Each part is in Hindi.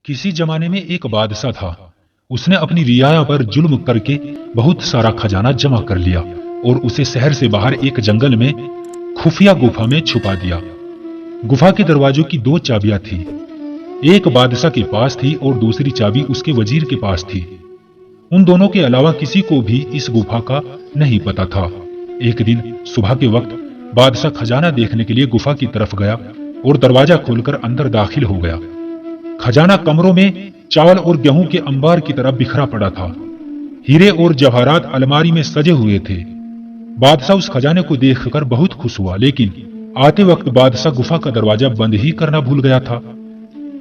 किसी जमाने में एक बादशाह था। उसने अपनी रियाया पर जुल्म करके बहुत सारा खजाना जमा कर लिया और उसे शहर से बाहर एक जंगल में खुफिया गुफा में छुपा दिया। गुफा के दरवाजों की दो चाबियां थी। एक बादशाह के पास थी और दूसरी चाबी उसके वजीर के पास थी। उन दोनों के अलावा किसी को भी इस गुफा का नहीं पता था। एक दिन सुबह के वक्त बादशाह खजाना देखने के लिए गुफा की तरफ गया और दरवाजा खोलकर अंदर दाखिल हो गया। खजाना कमरों में चावल और गेहूं के अंबार की तरह बिखरा पड़ा था। हीरे और जवाहरात अलमारी में सजे हुए थे। बादशाह उस खजाने को देखकर बहुत खुश हुआ, लेकिन आते वक्त बादशाह गुफा का दरवाजा बंद ही करना भूल गया था।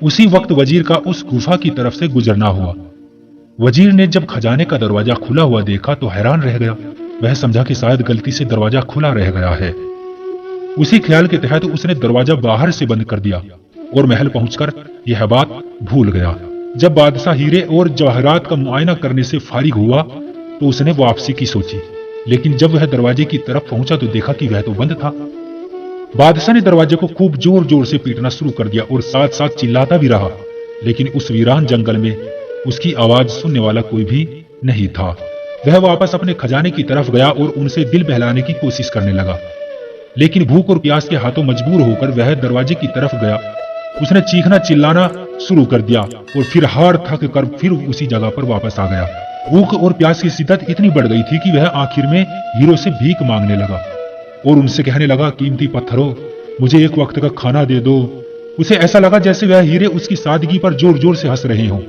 उसी वक्त वजीर का उस गुफा की तरफ से गुजरना हुआ। वजीर ने जब खजाने का दरवाजा खुला हुआ देखा तो हैरान रह गया। वह समझा कि शायद गलती से दरवाजा खुला रह गया है। उसी ख्याल के तहत उसने दरवाजा बाहर से बंद कर दिया और महल पहुंचकर यह बात भूल गया। जब बादशाह हीरे और जवाहरात का मुआयना करने से फारिग हुआ तो उसने वापसी की सोची, लेकिन जब वह दरवाजे की तरफ पहुंचा तो देखा कि वह तो बंद था। बादशाह ने दरवाजे को खूब जोर जोर से पीटना शुरू कर दिया और साथ साथ चिल्लाता भी रहा, लेकिन उस वीरान जंगल में उसकी आवाज सुनने वाला कोई भी नहीं था। वह वापस अपने खजाने की तरफ गया और उनसे दिल बहलाने की कोशिश करने लगा, लेकिन भूख और प्यास के हाथों मजबूर होकर वह दरवाजे की तरफ गया। उसने चीखना चिल्लाना शुरू कर दिया और फिर हार थक कर फिर उसी जगह पर वापस आ गया। भूख और प्यास की शिद्दत इतनी बढ़ गई थी कि वह आखिर में हीरो से भीख मांगने लगा और उनसे कहने लगा, कीमती पत्थरों, मुझे एक वक्त का खाना दे दो। उसे ऐसा लगा जैसे वह हीरे उसकी सादगी पर जोर जोर से हंस रहे हों।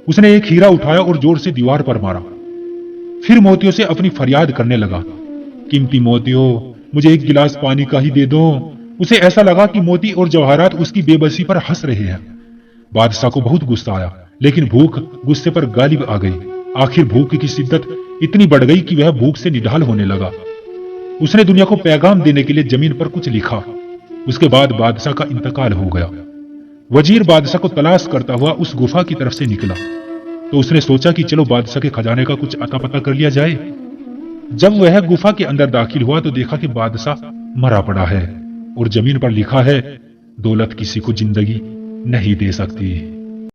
उसने एक हीरा उठाया और जोर से दीवार पर मारा। फिर मोतियों से अपनी फरियाद करने लगा, कीमती मोतियों, मुझे एक गिलास पानी का ही दे दो। उसे ऐसा लगा कि मोती और जवाहरात उसकी बेबसी पर हंस रहे हैं। बादशाह को बहुत गुस्सा आया, लेकिन भूख गुस्से पर गालिब आ गई। आखिर भूख की शिद्दत इतनी बढ़ गई कि वह भूख से निढाल होने लगा। उसने दुनिया को पैगाम देने के लिए जमीन पर कुछ लिखा। उसके बाद बादशाह का इंतकाल हो गया। वजीर बादशाह को तलाश करता हुआ उस गुफा की तरफ से निकला तो उसने सोचा कि चलो बादशाह के खजाने का कुछ अता पता कर लिया जाए। जब वह गुफा के अंदर दाखिल हुआ तो देखा कि बादशाह मरा पड़ा है और जमीन पर लिखा है, दौलत किसी को जिंदगी नहीं दे सकती।